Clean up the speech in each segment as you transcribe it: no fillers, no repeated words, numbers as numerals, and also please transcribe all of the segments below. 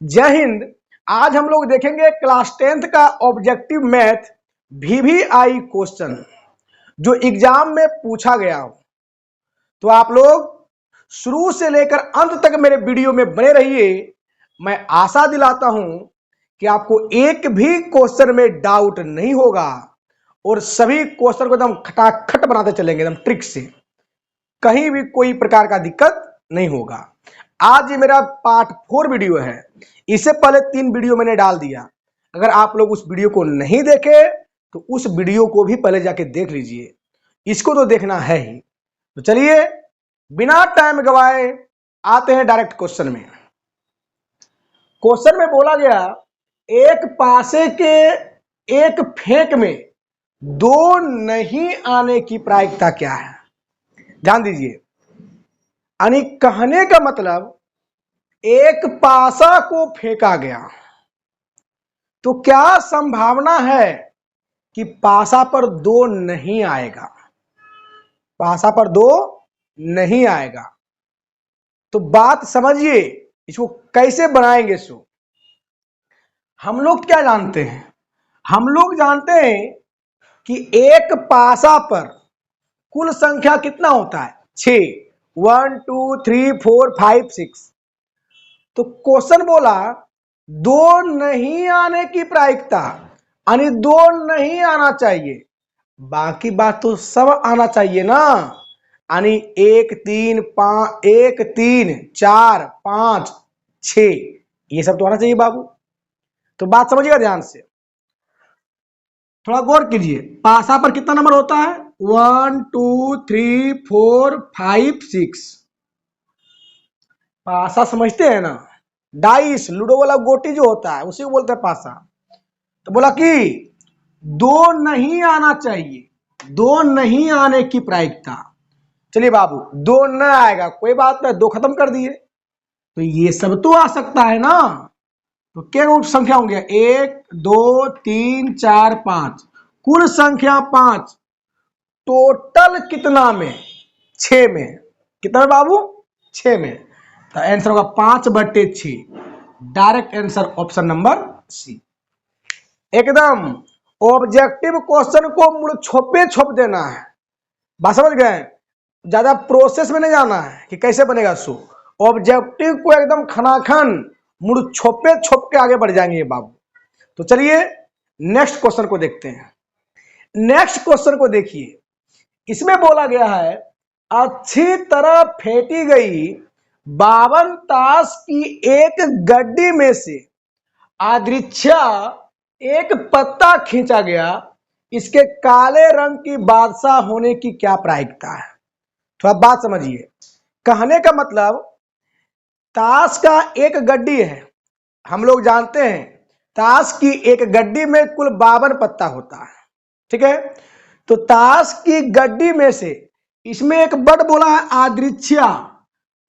जय हिंद। आज हम लोग देखेंगे क्लास 10th का ऑब्जेक्टिव मैथ वीवीआई क्वेश्चन जो एग्जाम में पूछा गया हो। तो आप लोग शुरू से लेकर अंत तक मेरे वीडियो में बने रहिए। मैं आशा दिलाता हूं कि आपको एक भी क्वेश्चन में डाउट नहीं होगा और सभी क्वेश्चन को एकदम खटाखट बनाते चलेंगे, एकदम ट्रिक से, कहीं भी कोई प्रकार का दिक्कत नहीं होगा। आज ये मेरा पार्ट 4 वीडियो है। इससे पहले 3 वीडियो मैंने डाल दिया। अगर आप लोग उस वीडियो को नहीं देखे तो उस वीडियो को भी पहले जाके देख लीजिए, इसको तो देखना है ही। तो चलिए बिना टाइम गवाए आते हैं डायरेक्ट क्वेश्चन में। क्वेश्चन में बोला गया एक पासे के एक फेंक में दो नहीं आने की प्रायिकता क्या है। ध्यान दीजिए, यानी कहने का मतलब एक पासा को फेंका गया तो क्या संभावना है कि पासा पर दो नहीं आएगा, पासा पर दो नहीं आएगा। तो बात समझिए, इसको कैसे बनाएंगे। सो हम लोग क्या जानते हैं, हम लोग जानते हैं कि एक पासा पर कुल संख्या कितना होता है, 6। 1 2 3 4 5 6। तो क्वेश्चन बोला दो नहीं आने की प्रायिकता, यानी दो नहीं आना चाहिए, बाकी बात तो सब आना चाहिए ना। यानी 1 3 5 1 3 4 5 6 ये सब तो आना चाहिए बाबू। तो बात समझिएगा ध्यान से, थोड़ा गौर कीजिए। पासा पर कितना नंबर होता है, 1 2 3 4 5 6। पासा समझते हैं ना, डाइस लूडो वाला गोटी जो होता है उसी को बोलते हैं पासा। तो बोला कि दो नहीं आना चाहिए, दो नहीं आने की प्रायिकता। चलिए बाबू, दो न आएगा कोई बात नहीं, दो खत्म कर दिए। तो ये सब तो आ सकता है ना। तो क्या संख्या होंगे, 1 2 3 4 5, कुल संख्या 5, टोटल कितना में, 6 में। कितना में बाबू, 6 में। तो आंसर होगा 5/6। Direct answer option number C. एकदम ऑब्जेक्टिव क्वेश्चन को मुड़ छोपे छोप देना है। बात समझ गए, ज्यादा प्रोसेस में नहीं जाना है कि कैसे बनेगा। सो ऑब्जेक्टिव को एकदम खनाखन मुड़ छोपे छोप के आगे बढ़ जाएंगे बाबू। तो चलिए नेक्स्ट क्वेश्चन को देखते हैं। नेक्स्ट क्वेश्चन को देखिए, इसमें बोला गया है अच्छी तरह फेंटी गई 52 ताश की एक गड्डी में से आदृच्छा एक पत्ता खींचा गया, इसके काले रंग की बादशाह होने की क्या प्रायिकता है। थोड़ा बात समझिए, कहने का मतलब ताश का एक गड्डी है। हम लोग जानते हैं ताश की एक गड्डी में कुल 52 पत्ता होता है, ठीक है। तो ताश की गड्डी में से इसमें एक वर्ड बोला है आदृच्छा।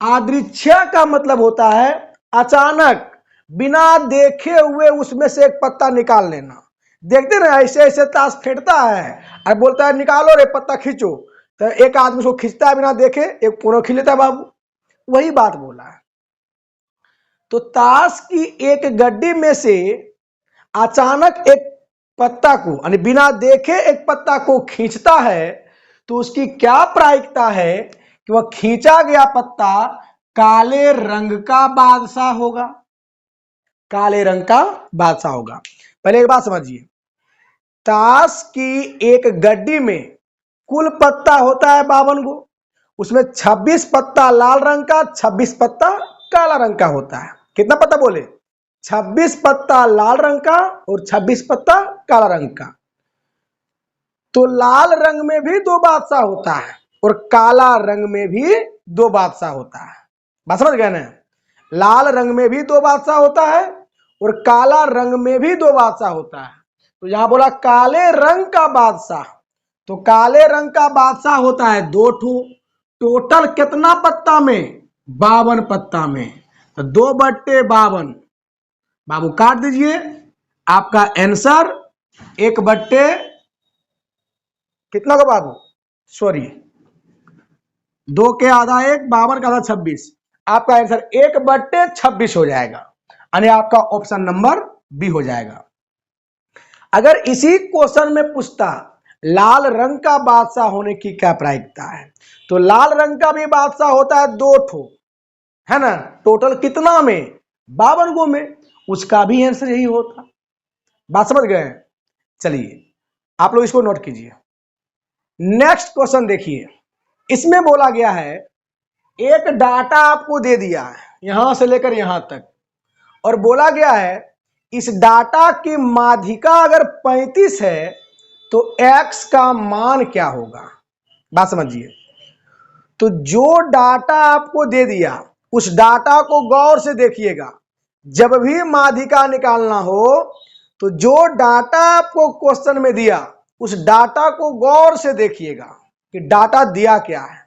आदृच्छा का मतलब होता है अचानक बिना देखे हुए उसमें से एक पत्ता निकाल लेना। देखते ना ऐसे ऐसे ताश फेंटता है और बोलता है निकालो रे पत्ता खींचो, तो एक आदमी उसको खींचता है बिना देखे, एक पूरा खींच लेता है बाबू। वही बात बोला है। तो ताश की एक गड्डी में से अचानक एक पत्ता को, यानी बिना देखे एक पत्ता को खींचता है, तो उसकी क्या प्रायिकता है कि वह खींचा गया पत्ता काले रंग का बादशाह होगा, काले रंग का बादशाह होगा। पहले एक बात समझिए, ताश की एक गड्डी में कुल पत्ता होता है 52 गो, उसमें 26 पत्ता लाल रंग का, 26 पत्ता काला रंग का होता है। कितना पत्ता बोले, 26 पत्ता लाल रंग का और 26 पत्ता काला रंग का। तो लाल रंग में भी 2 बादशाह होता है और काला रंग में भी 2 बादशाह होता है। बात समझ गए ना, लाल रंग में भी 2 बादशाह होता है और काला रंग में भी 2 बादशाह होता है। तो यहां बोला काले रंग का बादशाह, तो काले रंग का बादशाह होता है 2 ठो। टोटल कितना पत्ता में, 52 पत्ता में। तो 2/52 बाबू काट दीजिए, आपका आंसर 1/, कितना का बाबू, सॉरी 2 के आधा 1, 52 का आधा 26, आपका आंसर 1/26 हो जाएगा। यानी आपका ऑप्शन नंबर बी हो जाएगा। अगर इसी क्वेश्चन में पूछता लाल रंग का बादशाह होने की क्या प्रायिकता है, तो लाल रंग का भी बादशाह होता है 2 ठो, है ना, टोटल कितना में 52 गो में, उसका भी आंसर यही होता। बात समझ गए? चलिए आप लोग इसको नोट कीजिए। नेक्स्ट क्वेश्चन देखिए, इसमें बोला गया है एक डाटा आपको दे दिया है यहां से लेकर यहां तक, और बोला गया है इस डाटा की माध्यिका अगर 35 है तो x का मान क्या होगा। बात समझिए। तो जो डाटा आपको दे दिया उस डाटा को गौर से देखिएगा। जब भी माध्यिका निकालना हो तो जो डाटा आपको क्वेश्चन में दिया उस डाटा को गौर से देखिएगा कि डाटा दिया क्या है,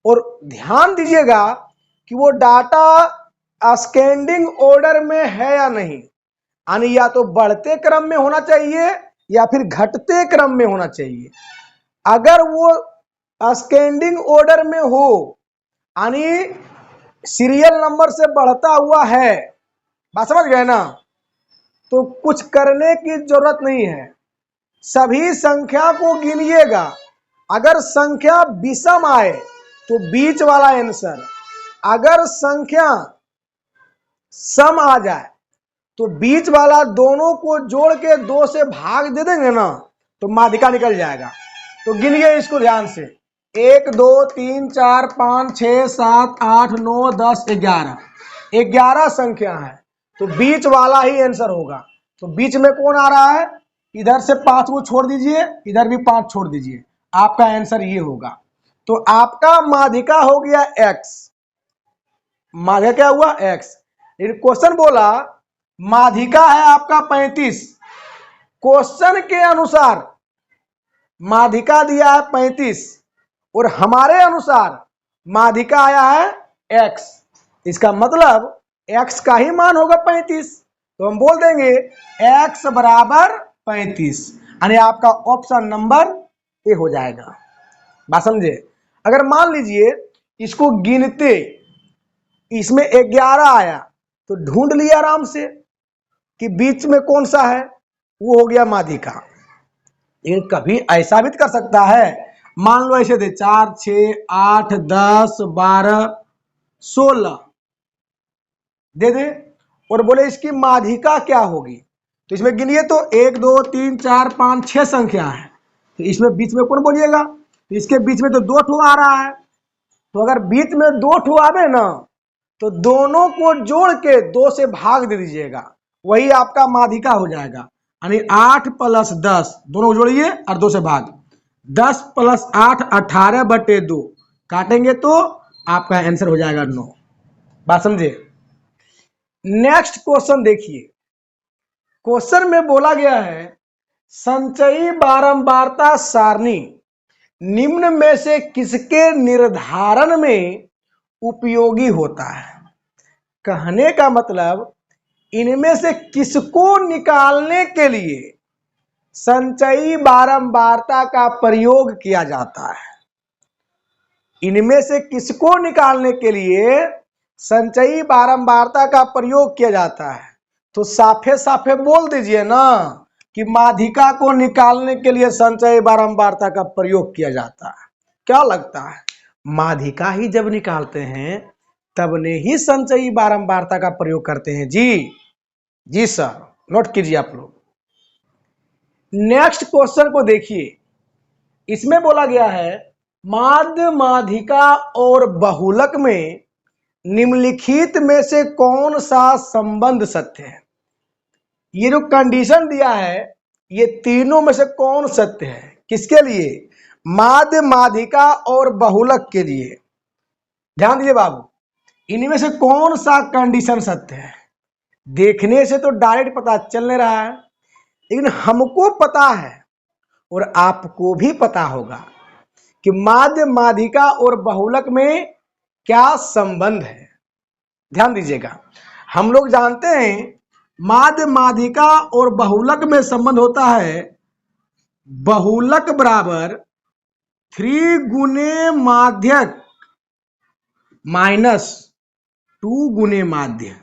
और ध्यान दीजिएगा कि वो डाटा असेंडिंग ऑर्डर में है या नहीं, यानी या तो बढ़ते क्रम में होना चाहिए या फिर घटते क्रम में होना चाहिए। अगर वो असेंडिंग ऑर्डर में हो यानी सीरियल नंबर से बढ़ता हुआ है, बात समझ गए ना, तो कुछ करने की जरूरत नहीं है, सभी संख्या को गिनिएगा। अगर संख्या विषम आए तो बीच वाला आंसर, अगर संख्या सम आ जाए तो बीच वाला दोनों को जोड़ के 2 से भाग दे देंगे ना तो माध्यिका निकल जाएगा। तो गिनिए इसको ध्यान से, 1 2 3 4 5 6 7 8 9 10 11, 11 संख्या है तो बीच वाला ही आंसर होगा। तो बीच में कौन आ रहा है, इधर से 5 को छोड़ दीजिए, इधर भी 5 छोड़ दीजिए, आपका आंसर ये होगा। तो आपका माध्यिका हो गया x, माध्यिका क्या हुआ x। लेकिन क्वेश्चन बोला माध्यिका है आपका 35, क्वेश्चन के अनुसार माध्यिका दिया है 35 और हमारे अनुसार माध्यिका आया है x, इसका मतलब x का ही मान होगा 35, तो हम बोल देंगे x बराबर 35, यानी आपका ऑप्शन नंबर ए हो जाएगा। बात समझे? अगर मान लीजिए इसको गिनते इसमें 11 आया तो ढूंढ लिया आराम से कि बीच में कौन सा है, वो हो गया माध्यिका। लेकिन कभी ऐसा भी कर सकता है, मान लो ऐसे दे 4 6 8 10 12 16 दे दे और बोले इसकी माध्यिका क्या होगी, तो इसमें गिनिए तो 1 2 3 4 5 6 संख्या है, तो इसमें बीच में कौन बोलिएगा, तो इसके बीच में तो 2 ठो आ रहा है, तो अगर बीच में 2 ठो आवे ना तो दोनों को जोड़ के 2 से भाग दे दीजिएगा, वही आपका माध्यिका हो जाएगा। यानी 8 + 10 दोनों को जोड़िए और 2 से भाग, 10 + 8 18/2 काटेंगे तो आपका आंसर हो जाएगा 9। बात समझे? नेक्स्ट क्वेश्चन देखिए, क्वेश्चन में बोला गया है संचयी बारंबारता सारणी निम्न में से किसके निर्धारण में उपयोगी होता है। कहने का मतलब इनमें से किसको निकालने के लिए संचयी बारंबारता का प्रयोग किया जाता है, इनमें से किसको निकालने के लिए संचयी बारंबारता का प्रयोग किया जाता है। तो साफे साफे बोल दीजिए ना कि माध्यिका को निकालने के लिए संचयी बारंबारता का प्रयोग किया जाता है। क्या लगता है, माध्यिका ही जब निकालते हैं तब ने ही संचयी बारंबारता का प्रयोग करते हैं। जी सर, नोट कीजिए आप लोग। नेक्स्ट क्वेश्चन को देखिए, इसमें बोला गया है माध्य माध्यिका और बहुलक में निम्नलिखित में से कौन सा संबंध सत्य है। ये जो कंडीशन दिया है ये तीनों में से कौन सत्य है, किसके लिए, माध्य माध्यिका और बहुलक के लिए। ध्यान दीजिए बाबू, इनमें से कौन सा कंडीशन सत्य है। देखने से तो डायरेक्ट पता चल नहीं रहा है, लेकिन हमको पता है और आपको भी पता होगा कि माध्य माध्यिका और बहुलक में क्या संबंध है। ध्यान दीजिएगा, हम लोग जानते हैं माध्य माध्यिका और बहुलक में संबंध होता है बहुलक बराबर 3 गुने माध्यक -2 गुने माध्य।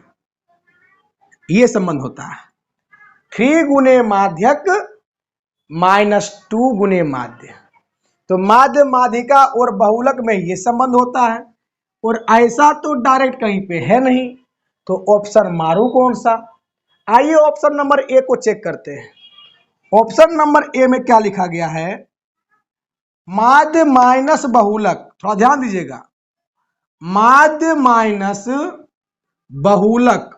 ये संबंध होता है। 3 गुने माध्यक -2 गुने माध्य। तो माध्य माध्यिका और बहुलक में ये संबंध होता है, और ऐसा तो डायरेक्ट कहीं पे है नहीं, तो ऑप्शन मारू कौन सा। आइए ऑप्शन नंबर ए को चेक करते हैं। ऑप्शन नंबर ए में क्या लिखा गया है, माध्य माइनस बहुलक, थोड़ा ध्यान दीजिएगा, माध्य माइनस बहुलक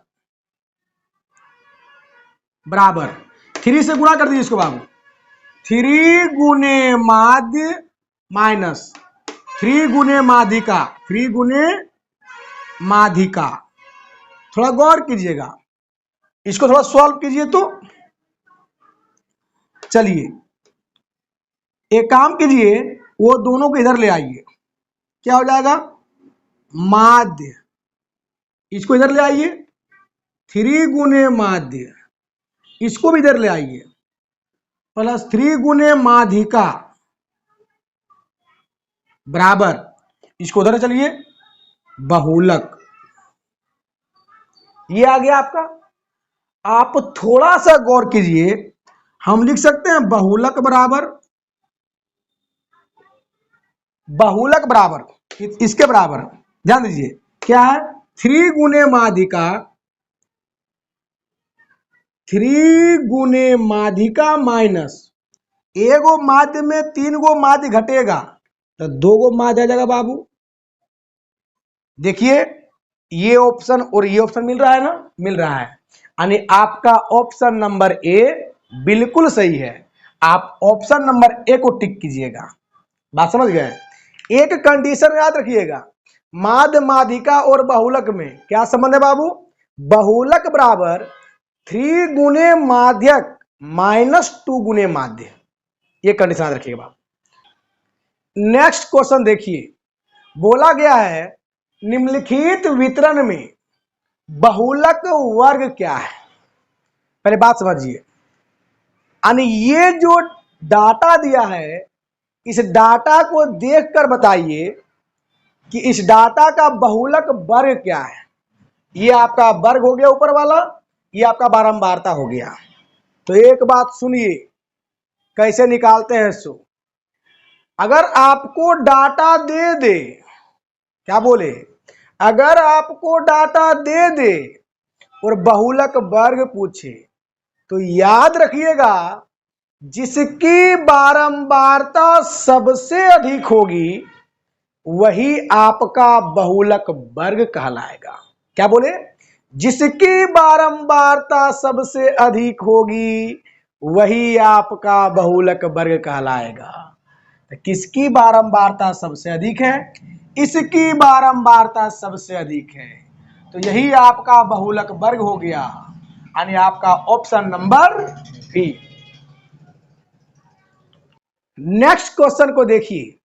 बराबर 3 से गुणा कर दीजिए इसको बाबू। 3 गुने माध्य माइनस 3 गुने माध्यिका, 3 गुने माध्यिका। थोड़ा गौर कीजिएगा, इसको थोड़ा सॉल्व कीजिए। तो चलिए एक काम कीजिए, वो दोनों को इधर ले आइए। क्या हो जाएगा, माध्य, इसको इधर ले आइए, 3 गुने माध्य, इसको भी इधर ले आइए, प्लस 3 गुने माध्यिका बराबर, इसको उधर चलिए, बहुलक। ये आ गया आपका। आप थोड़ा सा गौर कीजिए, हम लिख सकते हैं बहुलक बराबर, बहुलक बराबर इसके बराबर, ध्यान दीजिए क्या है, 3 गुने माध्यिका, 3 गुने माध्यिका माइनस एगो माध्य में 3 गो माध्य घटेगा तो 2 गो माध्य आ जाएगा बाबू। देखिए ये ऑप्शन और ये ऑप्शन मिल रहा है ना, मिल रहा है, यानी आपका ऑप्शन नंबर ए बिल्कुल सही है। आप ऑप्शन नंबर ए को टिक कीजिएगा। बात समझ गए। एक कंडीशन याद रखिएगा, माध्य माध्यिका और बहुलक में क्या संबंध है बाबू, बहुलक बराबर 3 गुने माध्यक -2 गुने माध्य। ये कंडीशन याद रखिएगा बाबू। नेक्स्ट क्वेश्चन देखिए, बोला गया है निम्नलिखित वितरण में बहुलक वर्ग क्या है। पहले बात समझिए, यानी ये जो डाटा दिया है, इस डाटा को देखकर बताइए कि इस डाटा का बहुलक वर्ग क्या है। ये आपका वर्ग हो गया ऊपर वाला, ये आपका बारंबारता हो गया। तो एक बात सुनिए कैसे निकालते हैं इसको। अगर आपको डाटा दे दे, क्या बोले, अगर आपको डाटा दे दे और बहुलक वर्ग पूछे तो याद रखिएगा जिसकी बारंबारता सबसे अधिक होगी वही आपका बहुलक वर्ग कहलाएगा। क्या बोले, जिसकी बारंबारता सबसे अधिक होगी वही आपका बहुलक वर्ग कहलाएगा। तो किसकी बारंबारता सबसे अधिक है, इसकी बारंबारता सबसे अधिक है, तो यही आपका बहुलक वर्ग हो गया, यानी आपका option number B. Next question को देखिए,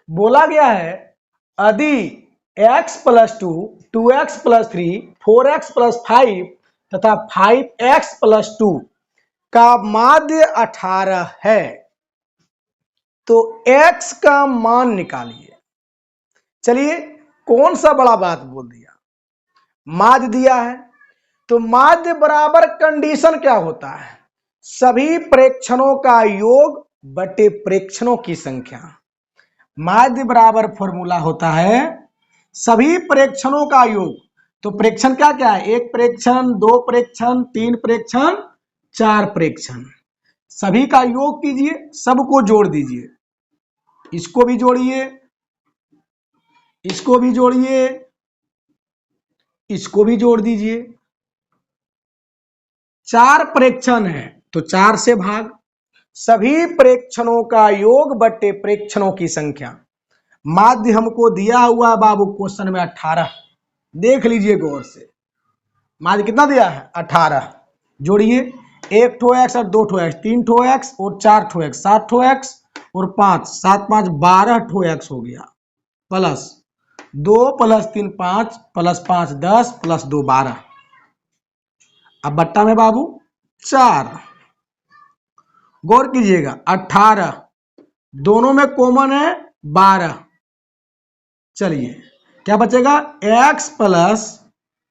बोला गया है यदि x + 2, 2x + 3, 4x + 5 तथा 5x + 2 का माध्य 18 है तो x का मान निकालिए। चलिए कौन सा बड़ा बात बोल दिया, माध्य दिया है तो माध्य बराबर कंडीशन क्या होता है, सभी प्रेक्षणों का योग बटे प्रेक्षणों की संख्या। माध्य बराबर फॉर्मूला होता है सभी प्रेक्षणों का योग। तो प्रेक्षण क्या क्या है, 1 प्रेक्षण, 2 प्रेक्षण, 3 प्रेक्षण, 4 प्रेक्षण, सभी का योग कीजिए, सबको जोड़ दीजिए, इसको भी जोड़िए, इसको भी जोड़िए, इसको भी जोड़ दीजिए। 4 प्रेक्षण है तो 4 से भाग, सभी प्रेक्षणों का योग बटे प्रेक्षणों की संख्या। माध्य हमको दिया हुआ बाबू क्वेश्चन में 18, देख लीजिए गौर से, माध्य कितना दिया है 18। जोड़िए 1 ठो x और 2 ठो x, 3 ठो x और 4 ठो x, 7 ठो x और 5, 7 5 12 ठो x हो गया, प्लस 2 + 3 5 + 5 10 + 2 12। अब बट्टा में बाबू 4, गौर कीजिएगा 18, दोनों में कॉमन है 12। चलिए क्या बचेगा, x प्लस,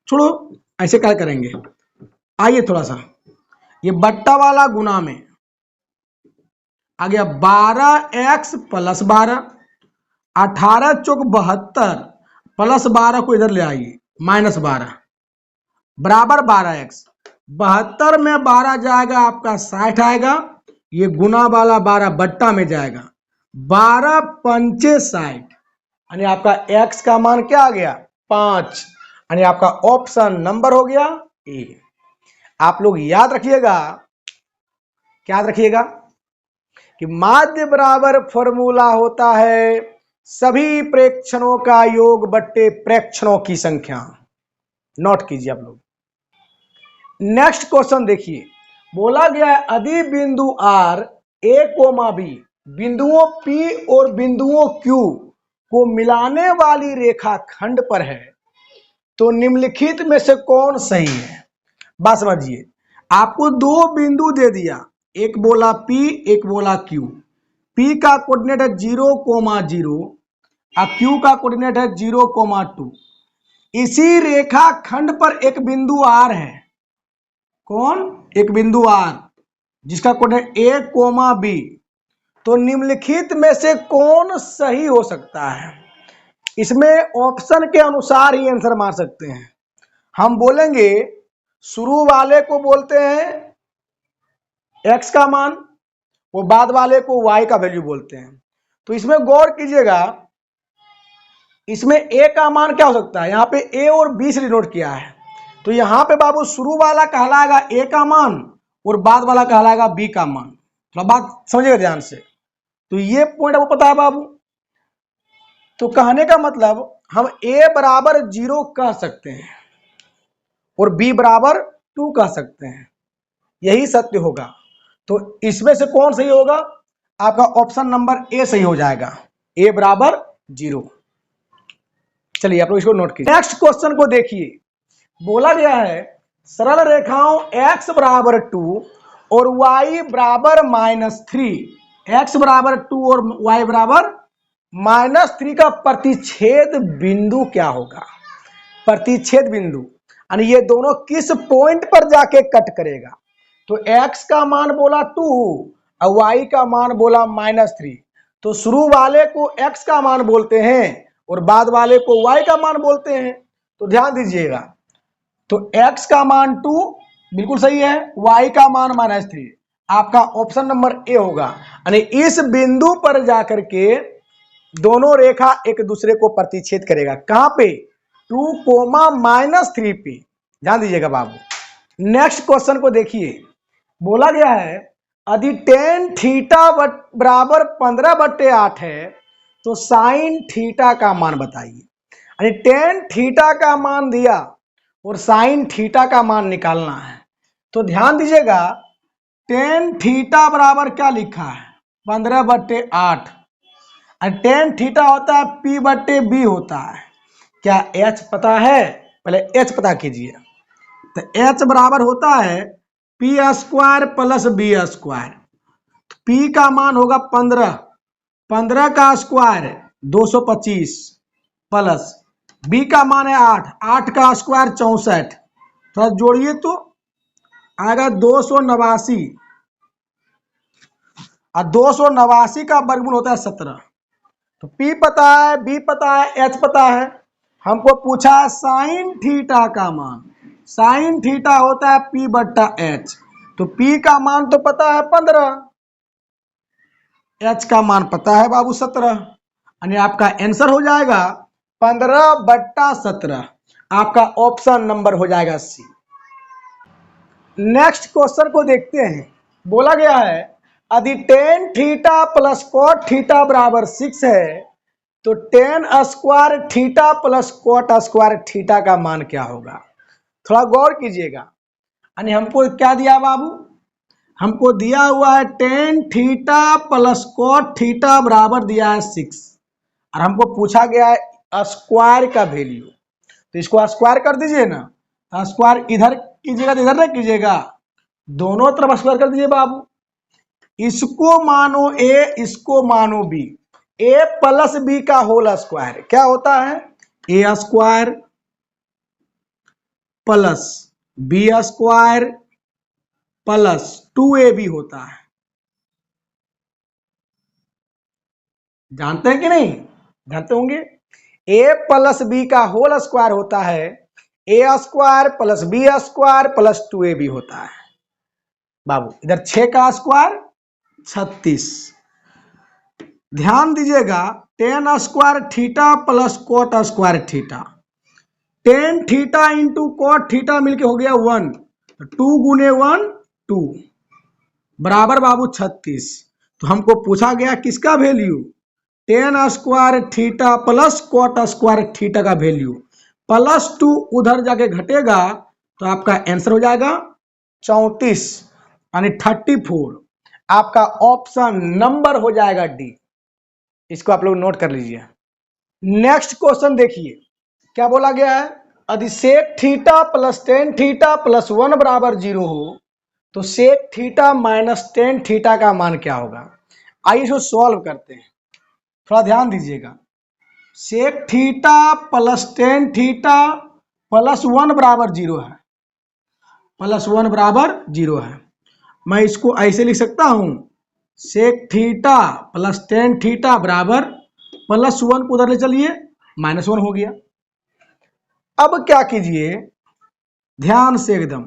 छोड़ो ऐसे क्या करेंगे, आइए थोड़ा सा, ये बट्टा वाला गुना में आ गया 12x प्लस 12, 18 चौक 72 प्लस 12 को इधर ले आइए माइनस 12 बराबर 12x। 72 में 12 जाएगा आपका 60 आएगा, ये गुना वाला 12 बट्टा में जाएगा, 12 पंचे 60, यानी आपका x का मान क्या आ गया 5, यानी आपका ऑप्शन नंबर हो गया ए। आप लोग याद रखिएगा, क्या याद रखिएगा कि माध्य बराबर फॉर्मूला होता है सभी प्रेक्षणों का योग बट्टे प्रेक्षणों की संख्या। नोट कीजिए आप लोग। नेक्स्ट क्वेश्चन देखिए, बोला गया है यदि बिंदु R A कोमा B बिंदुओं P और बिंदुओं Q को मिलाने वाली रेखा खंड पर है तो निम्नलिखित में से कौन सही है। बात समझिए, आपको दो बिंदु दे दिया, एक बोला P एक बोला Q। P का कोऑर्डिनेट है 0,0 और Q का कोऑर्डिनेट है 0,2। इसी रेखा खंड पर एक बिंदु R है, कौन, एक बिंदु R जिसका कोऑर्डिनेट A, B। तो निम्नलिखित में से कौन सही हो सकता है। इसमें ऑप्शन के अनुसार ही आंसर मार सकते हैं। हम बोलेंगे शुरू वाले को बोलते हैं x का मान, वो बाद वाले को y का वैल्यू बोलते हैं। तो इसमें गौर कीजिएगा, इसमें a का मान क्या हो सकता है, यहाँ पे a और b से डिनोट किया है, तो यहाँ पे बाबू शुरू वाला कहलाएगा a का मान और बाद वाला कहलाएगा b का मान। थोड़ा बात समझिएगा ध्यान से, तो ये पॉइंट आपको पता है बाबू। तो कहने का मतलब हम a बराबर 0 कह सकते हैं और b बराबर 2 कह सकते हैं, यही सत्य होगा। तो इसमें से कौन सही होगा, आपका ऑप्शन नंबर ए सही हो जाएगा, a बराबर 0। चलिए आप लोग इसको नोट कीजिए। नेक्स्ट क्वेश्चन को देखिए, बोला गया है सरल रेखाओं x बराबर 2 और y बराबर -3, x बराबर 2 और y बराबर -3 का प्रतिच्छेद बिंदु क्या होगा। प्रतिच्छेद बिंदु यानी ये दोनों किस पॉइंट पर जाके कट करेगा। तो x का मान बोला 2 और y का मान बोला -3, तो शुरू वाले को x का मान बोलते हैं और बाद वाले को y का मान बोलते हैं। तो ध्यान दीजिएगा, तो x का मान 2 बिल्कुल सही है, y का मान -3, आपका ऑप्शन नंबर ए होगा। यानी इस बिंदु पर जाकर के दोनों रेखा एक दूसरे को प्रतिच्छेद करेगा, कहां पे 2,-3 पे। ध्यान दीजिएगा बाबू। नेक्स्ट क्वेश्चन को देखिए, बोला गया है यदि tan थीटा बराबर 15/8 है तो sin थीटा का मान बताइए। यानी tan थीटा का मान दिया और sin थीटा का मान निकालना है। तो ध्यान दीजिएगा, tan थीटा बराबर क्या लिखा है 15/8, और tan थीटा होता है P/B होता है। क्या h पता है, पहले h पता कीजिए। तो h बराबर होता है P² प्लस B²। P का मान होगा 15, 15 का स्क्वायर 225 प्लस B का मान है 8, 8 का स्क्वायर 64, थोड़ा जोड़िए तो आएगा 289, और 289 का वर्गमूल होता है 17। तो P पता है, B पता है, H पता है। हमको पूछा है साइन थीटा का मान, साइन थीटा होता है P/H। तो P का मान तो पता है 15, H का मान पता है बाबू 17, यानी आपका आंसर हो जाएगा 15/17, आपका ऑप्शन नंबर हो जाएगा सी। नेक्स्ट क्वेश्चन को देखते हैं, बोला गया है यदि tan theta plus cot theta बराबर 6 है तो tan square theta plus cot square theta का मान क्या होगा। थोड़ा गौर कीजिएगा, यानी हमको क्या दिया बाबू, हमको दिया हुआ है tan theta plus cot theta बराबर दिया है 6, और हमको पूछा गया है स्क्वायर का वैल्यू। तो इसको स्क्वायर कर दीजिए ना, तो स्क्वायर इधर कीजिएगा तो इधर नहीं कीजिएगा, दोनों तरफ स्क्वायर कर दीजिए बाबू। इसको मानो a, इसको मानो b, a प्लस b का होल स्क्वायर क्या होता है, a² plus B square plus 2ab होता है। जानते हैं कि नहीं? जानते होंगे। a प्लस बी का होल स्क्वायर होता है A square plus B square plus 2ab होता है। बाबू इधर 6 का स्क्वायर 36। ध्यान दीजिएगा, ten square theta plus coat square theta, tan theta into cot theta मिलके हो गया 1, 2 गुने 1 2 बराबर बाबू 36। तो हमको पूछा गया किसका value, ten square theta plus coat square theta का वैल्यू, प्लस 2 उधर जाके घटेगा तो आपका आंसर हो जाएगा 34 यानी 34। आपका ऑप्शन नंबर हो जाएगा डी। इसको आप लोग नोट कर लीजिए। नेक्स्ट क्वेश्चन देखिए क्या बोला गया है, यदि sec theta plus tan theta plus 1 बराबर 0 हो तो sec theta minus tan theta का मान क्या होगा। आइए इसको सॉल्व करते हैं, थोड़ा ध्यान दीजिएगा। Sec theta plus tan theta plus 1 बराबर 0 है, प्लस 1 बराबर 0 है। मैं इसको ऐसे लिख सकता हूं, sec theta plus tan theta बराबर प्लस 1 को उधर ले चलिए माइनस 1 हो गया। अब क्या कीजिए, ध्यान से एकदम,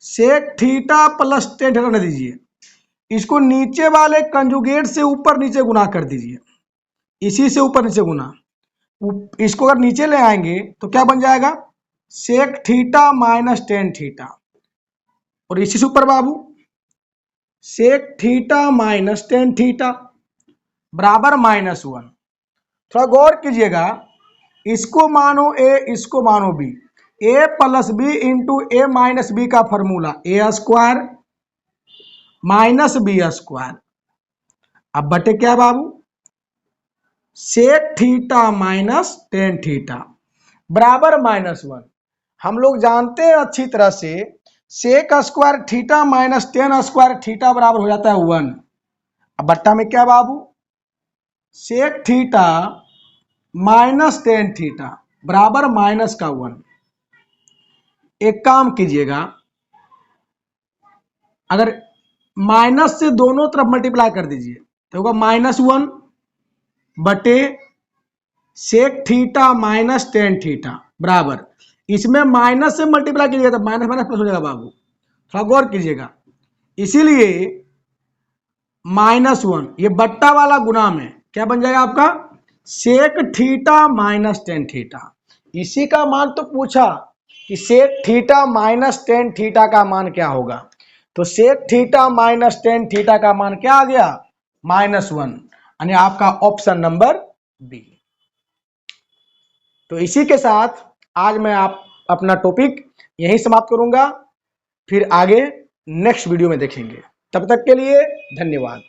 sec theta plus tan theta न दीजिए, इसको नीचे वाले कंजुगेट से ऊपर नीचे गुना कर दीजिए, इसी से ऊपर नीचे गुना। इसको अगर नीचे ले आएंगे तो क्या बन जाएगा, sec theta minus tan theta, और इसी से ऊपर बाबू sec theta minus tan theta बराबर माइनस 1। थोड़ा गौर कीजिएगा, इसको मानो ए इसको मानो B, A plus B into A minus B का formula A square minus B square, अब बटे क्या बाबू, sec theta minus tan theta बराबर माइनस 1। हम लोग जानते हैं अच्छी तरह से, sec square theta minus tan square theta बराबर हो जाता है 1। अब बट्टा में क्या बाबू, sec theta minus tan theta बराबर माइनस का 1। एक काम कीजिएगा, अगर माइनस से दोनों तरफ मल्टीप्लाई कर दीजिए तो होगा माइनस 1 बटे sec theta minus tan theta बराबर, इसमें माइनस से मल्टीप्लाई कीजिएगा तो माइनस माइनस प्लस हो जाएगा बाबू, थोड़ा गौर कीजिएगा। इसीलिए माइनस 1 ये बट्टा वाला गुना में क्या बन जाएगा आपका, sec theta minus tan theta. इसी का मान तो पूछा कि sec theta minus tan theta का मान क्या होगा, तो sec theta minus tan theta का मान क्या आ गया, माइनस 1, यानी आपका ऑप्शन नंबर बी। तो इसी के साथ आज मैं अपना टॉपिक यहीं समाप्त करूंगा, फिर आगे नेक्स्ट वीडियो में देखेंगे। तब तक के लिए धन्यवाद।